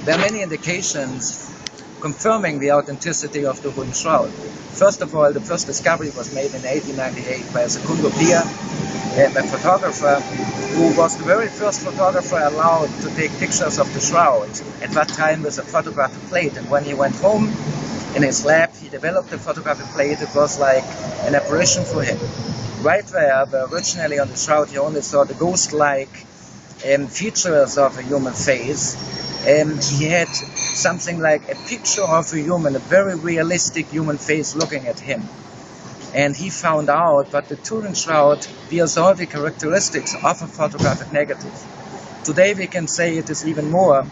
there are many indications confirming the authenticity of the Holy Shroud. First of all, the first discovery was made in 1898 by Secundo Pia, a photographer who was the very first photographer allowed to take pictures of the shroud, at that time with a photographic plate. And when he went home in his lab, he developed a photographic plate. It was like an apparition for him. Right there, originally on the shroud, he only saw the ghost-like features of a human face. He had something like a picture of a human, a very realistic human face looking at him. And he found out that the Turin shroud bears all the characteristics of a photographic negative. Today we can say it is even more.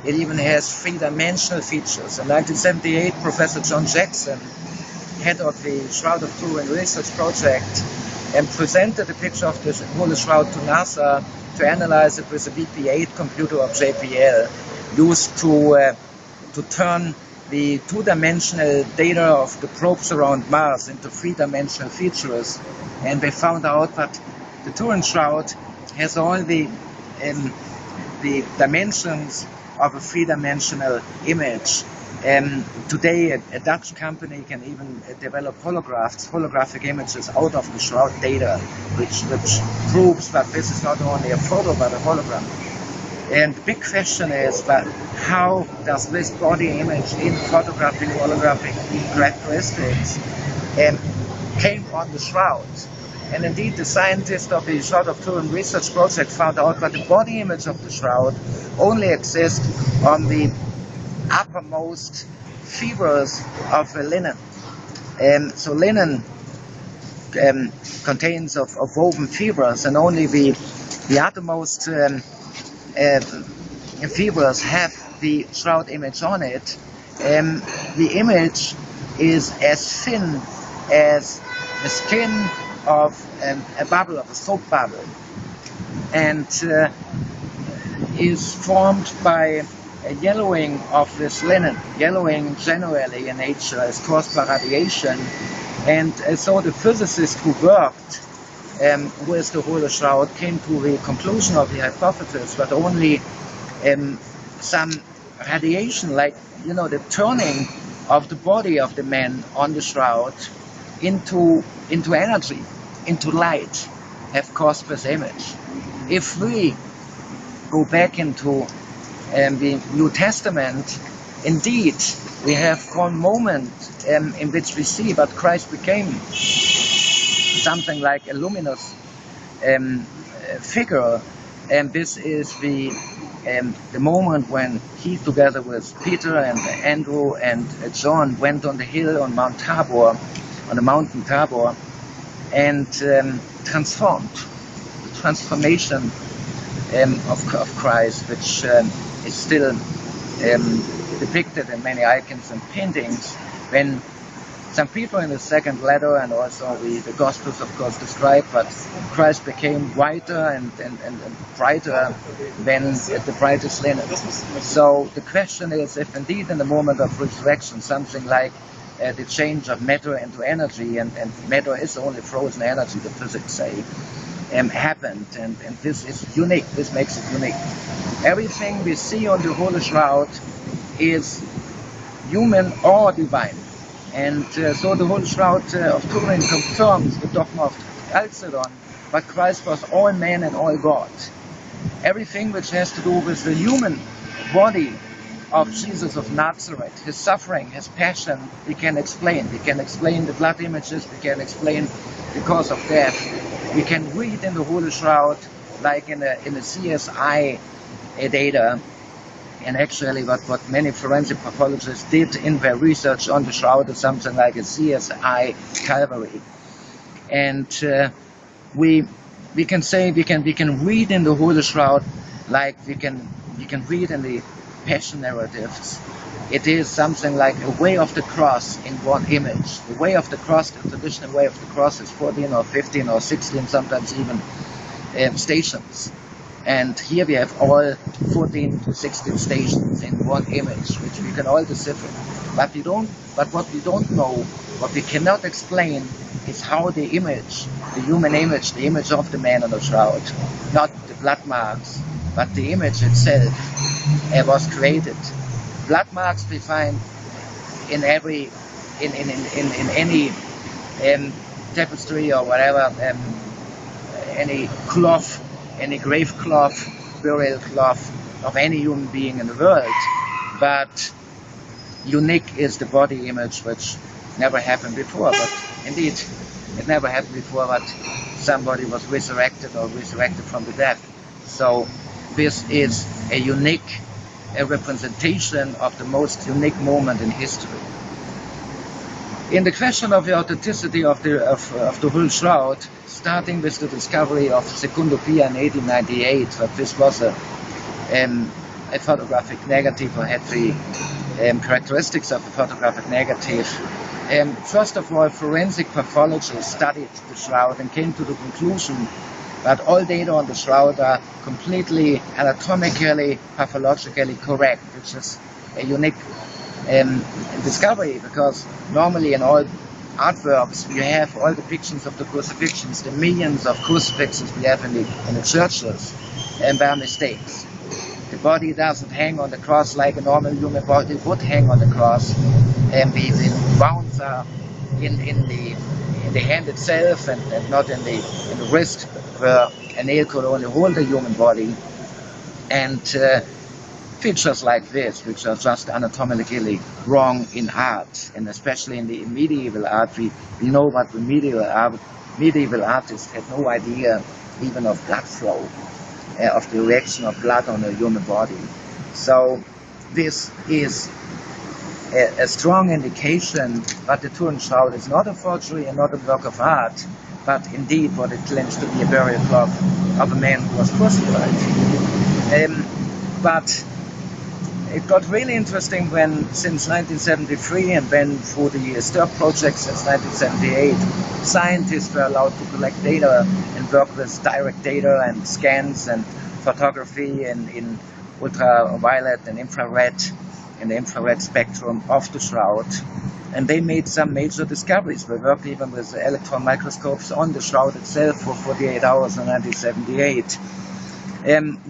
It even has three-dimensional features. In 1978, Professor John Jackson, head of the Shroud of Turin research project, presented a picture of this Holy Shroud to NASA to analyze it with a VP8 computer of JPL, used to turn the two-dimensional data of the probes around Mars into three-dimensional features. And they found out that the Turin Shroud has all the dimensions of a three-dimensional image. Today a Dutch company can even develop holographic images out of the shroud data, which proves that this is not only a photo but a hologram. And the big question is, that how does this body image in photographic holographic characteristics came on the shroud? And indeed, the scientists of the Shroud of Turin research project found out that the body image of the shroud only exists on the uppermost fibers of the linen. So linen contains of woven fibers, and only the outermost fibers have the shroud image on it. The image is as thin as the skin of a bubble, of a soap bubble, and is formed by a yellowing of this linen. Yellowing generally in nature is caused by radiation, and so the physicist who worked with the Holy Shroud came to the conclusion of the hypothesis that only some radiation, like the turning of the body of the man on the shroud into energy, into light, have caused this image. If we go back into the New Testament, indeed we have one moment in which we see that Christ became something like a luminous figure, and this is the moment when he, together with Peter and Andrew and John, went on the hill on Mount Tabor, on the mountain Tabor, and transformed. The transformation of Christ, which is still depicted in many icons and paintings, when some people in the second letter and also the Gospels, of course, describe that Christ became whiter and brighter than the brightest linen. So the question is, if indeed in the moment of resurrection something like the change of matter into energy, and matter is only frozen energy, the physics say, happened, and this is unique. This makes it unique. Everything we see on the Holy Shroud is human or divine. And so the Holy Shroud of Turin confirms the dogma of Chalcedon, but Christ was all man and all God. Everything which has to do with the human body of Jesus of Nazareth, his suffering, his passion, we can explain. We can explain the blood images, we can explain the cause of death. We can read in the Holy Shroud, like in a CSI data, and actually what many forensic pathologists did in their research on the shroud is something like a CSI Calvary. And we can say we can read in the Holy Shroud like we can read in the Passion narratives. It is something like a way of the cross in one image. The way of the cross, the traditional way of the cross, is 14 or 15 or 16, sometimes even stations. And here we have all 14 to 16 stations in one image, which we can all decipher. But what we don't know, what we cannot explain, is how the image, the human image, the image of the man on the shroud, not the blood marks, but the image itself, was created. blood marks we find in every in any tapestry or whatever, any cloth, any grave cloth, burial cloth of any human being in the world. But unique is the body image, which never happened before. But indeed, it never happened before that somebody was resurrected from the dead. So this is a unique representation of the most unique moment in history. In the question of the authenticity of the whole shroud, starting with the discovery of Secundo Pia in 1898, that this was a photographic negative, or had the characteristics of a photographic negative. First of all, forensic pathologists studied the shroud and came to the conclusion that all data on the shroud are completely anatomically, pathologically correct, which is a unique discovery, because normally in all artworks we have all depictions of the crucifixions, the millions of crucifixes we have in the churches, and there are mistakes. The body doesn't hang on the cross like a normal human body would hang on the cross, and the wounds are in the hand itself and not in the wrist, where a nail could only hold a human body. And features like this, which are just anatomically wrong in art, and especially in the medieval art, we know that the medieval artists had no idea even of blood flow, of the reaction of blood on a human body. So this is a strong indication that the Turin shroud is not a forgery and not a work of art, but indeed what it claims to be a burial cloth of a man who was crucified. But it got really interesting when, since 1973, and then through the STIRP project since 1978, scientists were allowed to collect data and work with direct data and scans and photography in ultraviolet and infrared, in the infrared spectrum of the shroud. And they made some major discoveries. They worked even with electron microscopes on the shroud itself for 48 hours in 1978.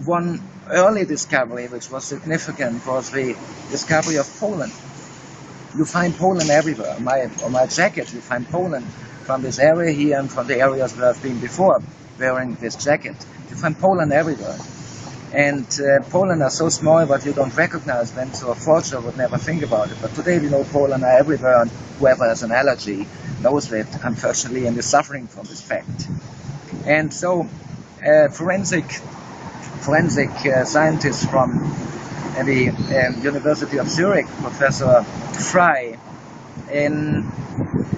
One early discovery, which was significant, was the discovery of Poland. You find Poland everywhere. On my jacket, you find Poland from this area here and from the areas where I've been before wearing this jacket. You find Poland everywhere. And Poland are so small that you don't recognize them, so a forger would never think about it. But today we know Poland are everywhere, and whoever has an allergy knows it, unfortunately, and is suffering from this fact. And so forensic scientists from the University of Zurich, Professor Frey,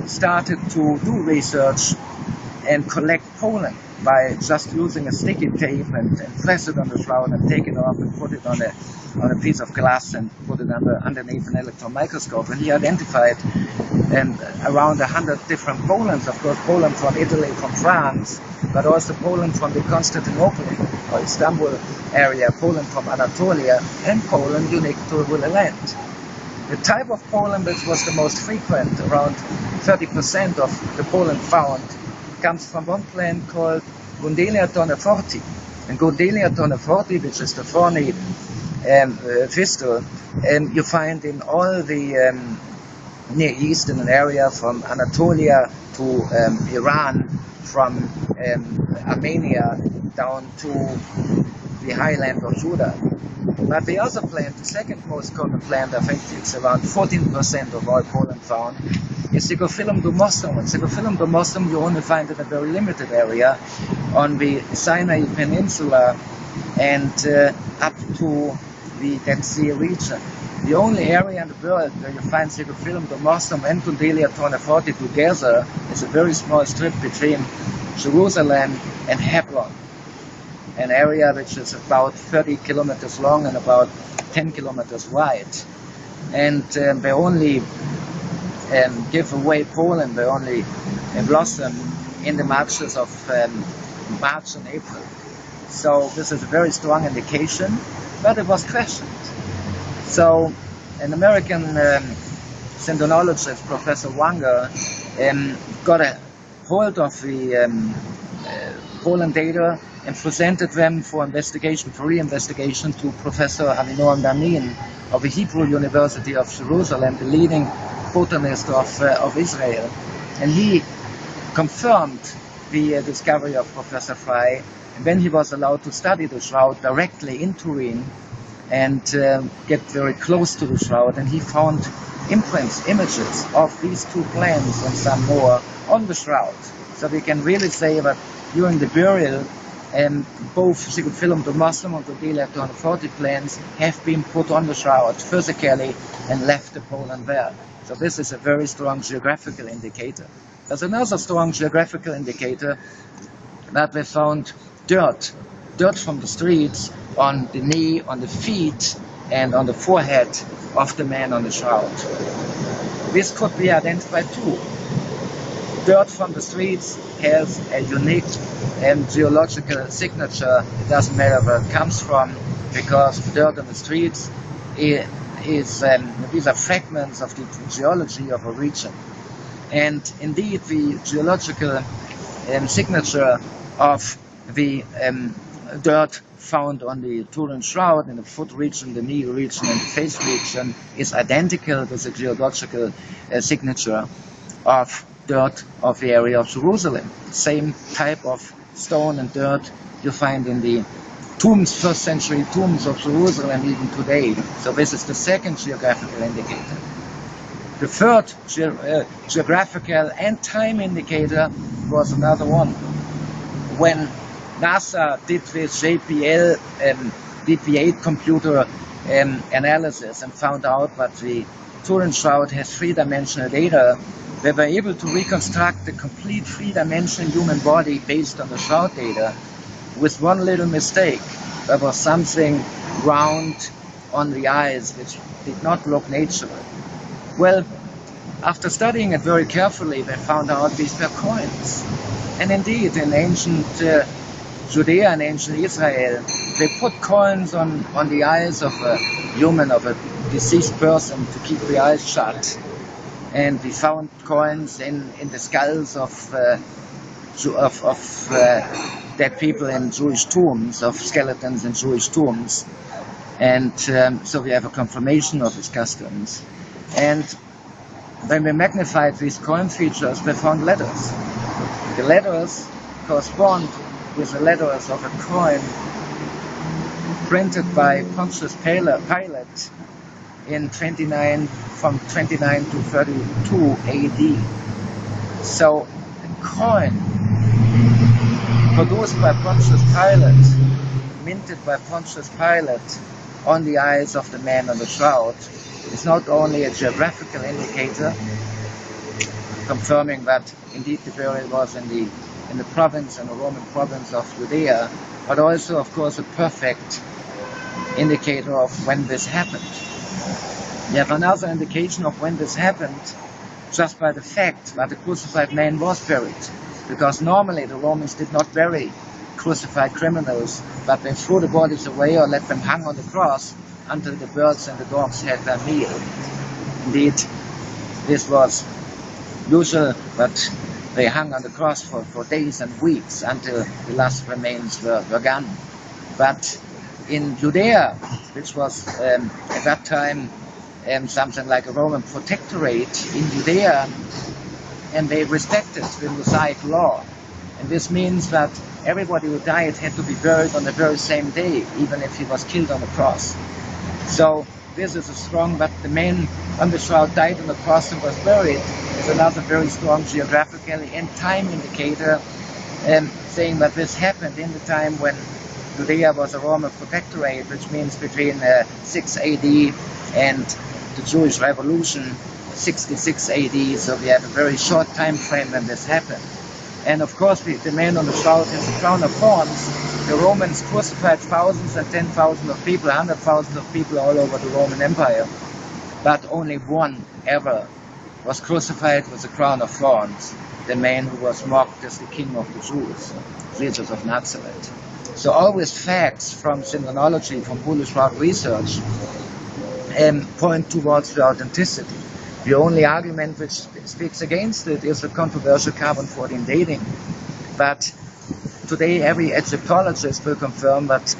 started to do research and collect Poland by just using a sticky tape and press it on the shroud and take it off and put it on a piece of glass and put it underneath an electron microscope. And he identified around 100 different Polands, of course, Poland from Italy, from France, but also Poland from the Constantinople or Istanbul area, Poland from Anatolia, and Poland unique to the land. The type of Poland which was the most frequent, around 30% of the Poland found, comes from one plant called Gundelia toneforti. And Gundelia toneforti, which is the thorny thistle, you find in all the Near East, in an area from Anatolia to Iran, from Armenia down to the highland of Judah. But the other plant, the second most common plant, I think it's around 14% of all Poland found, is Zygophyllum domostrum. And Zygophyllum domostrum you only find in a very limited area on the Sinai Peninsula and up to the Dead Sea region. The only area in the world where you find Zygophyllum domostrum and Gundelia toneforti together is a very small strip between Jerusalem and Hebron, an area which is about 30 kilometers long and about 10 kilometers wide. And they only give away Poland, they only blossom in the marches of March and April. So this is a very strong indication, but it was questioned. So an American syndonologist, Professor Wanger, got a hold of the Poland data and presented them for investigation, for re-investigation to Professor Avinoam Damin of the Hebrew University of Jerusalem, the leading botanist of Israel. And he confirmed the discovery of Professor Fry. And when he was allowed to study the shroud directly in Turin and get very close to the shroud, and he found imprints, images of these two plants and some more on the shroud. So we can really say that during the burial, both Sigurd the Muslim and the DL240 plants have been put on the shroud physically and left the pollen there. So this is a very strong geographical indicator. There's another strong geographical indicator that we found dirt from the streets on the knee, on the feet, and on the forehead of the man on the shroud. This could be identified too. Dirt from the streets has a unique geological signature. It doesn't matter where it comes from, because dirt on the streets these are fragments of the geology of a region. And indeed, the geological signature of the dirt found on the Turin shroud in the foot region, the knee region, and the face region is identical with the geological signature of dirt of the area of Jerusalem. Same type of stone and dirt you find in the tombs, first century tombs of Jerusalem even today. So this is the second geographical indicator. The third geographical and time indicator was another one. When NASA did this JPL DP8 computer analysis and found out that the Turin shroud has three-dimensional data, they were able to reconstruct the complete three-dimensional human body based on the shroud data with one little mistake. There was something round on the eyes which did not look natural. Well, after studying it very carefully, they found out these were coins. And indeed, in ancient Judea and ancient Israel, they put coins on the eyes of a human, of a deceased person, to keep the eyes shut. And we found coins in the skulls of dead people in Jewish tombs, of skeletons in Jewish tombs. And so we have a confirmation of these customs. And when we magnified these coin features, we found letters. The letters correspond with the letters of a coin printed by Pontius Pilate in from 29 to 32 AD. So a coin produced by Pontius Pilate, minted by Pontius Pilate on the eyes of the man on the shroud, is not only a geographical indicator, confirming that indeed the burial was in the province, in the Roman province of Judea, but also, of course, a perfect indicator of when this happened. We have another indication of when this happened just by the fact that the crucified man was buried, because normally the Romans did not bury crucified criminals, but they threw the bodies away or let them hang on the cross until the birds and the dogs had their meal. Indeed, this was usual, but they hung on the cross for days and weeks until the last remains were gone. But in Judea, which was at that time something like a Roman protectorate in Judea, and they respected the Mosaic law. And this means that everybody who died had to be buried on the very same day, even if he was killed on the cross. So this is a strong, but the man on the shroud died on the cross and was buried, is another very strong geographical and time indicator, saying that this happened in the time when Judea was a Roman protectorate, which means between 6 AD and the Jewish Revolution, 66 AD, so we have a very short time frame when this happened. And of course, the man on the shroud has a crown of thorns. The Romans crucified thousands and 10,000 of people, 100,000 of people all over the Roman Empire. But only one ever was crucified with a crown of thorns, the man who was mocked as the king of the Jews, Jesus of Nazareth. So always facts from synderenology, from Holy Shroud research, point towards the authenticity. The only argument which speaks against it is the controversial carbon-14 dating. But today every Egyptologist will confirm that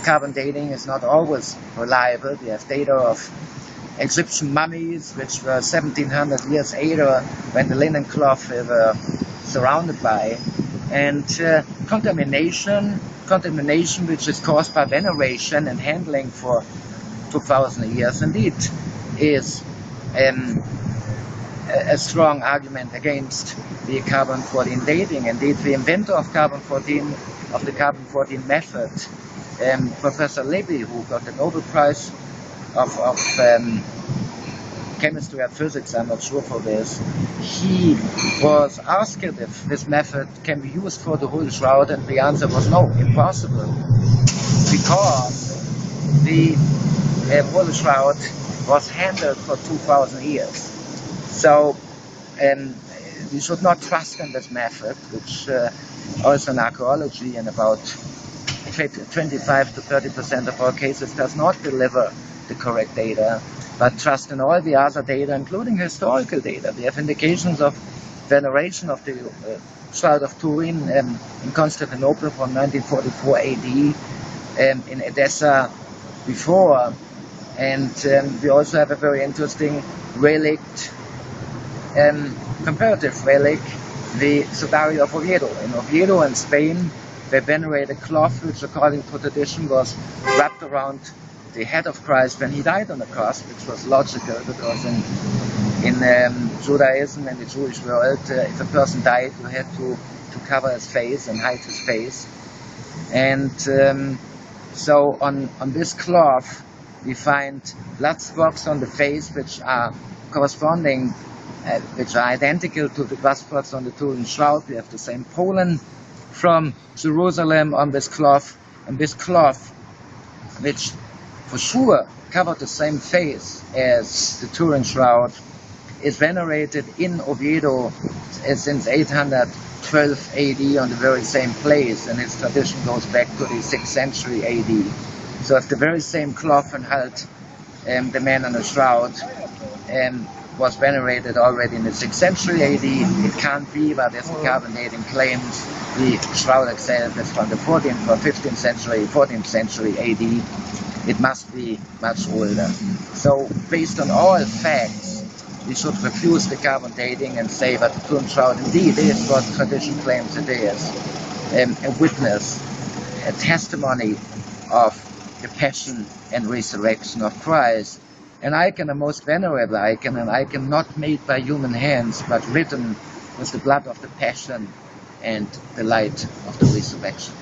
carbon dating is not always reliable. We have data of Egyptian mummies, which were 1700 years later when the linen cloth they were surrounded by. And contamination which is caused by veneration and handling for 2000 years, indeed, is a strong argument against the carbon-14 dating. Indeed, the inventor of the carbon-14 method, Professor Levy, who got the Nobel Prize of chemistry and physics, I'm not sure for this, he was asked if this method can be used for the whole shroud, and the answer was no, impossible, because the whole shroud was handled for 2000 years. So we should not trust in this method, which also in archaeology in about 25 to 30% of our cases does not deliver the correct data, but trust in all the other data, including historical data. We have indications of veneration of the Shroud of Turin in Constantinople from 1944 AD, in Edessa before, and we also have a very interesting relic, comparative relic, the Sudario of Oviedo. In Oviedo in Spain, they venerate a cloth which, according to tradition, was wrapped around the head of Christ when he died on the cross, which was logical, because in Judaism and the Jewish world, if a person died, you had to cover his face and hide his face. And so on this cloth we find blood spots on the face which are corresponding, which are identical to the blood spots on the Turin shroud. We have the same pollen from Jerusalem on this cloth, and this cloth, which for sure covered the same face as the Turin shroud, is venerated in Oviedo since 812 AD on the very same place, and its tradition goes back to the 6th century AD. So if the very same cloth enheld the man on the shroud was venerated already in the 6th century AD, it can't be, but as the carbon dating claims, the shroud itself is from the 14th or 15th century, 14th century AD. It must be much older. So based on all facts, we should refuse the carbon dating and say that the Turin shroud indeed is what tradition claims it is, a witness, a testimony of the passion and resurrection of Christ. An icon, a most venerable icon, an icon not made by human hands, but written with the blood of the passion and the light of the resurrection.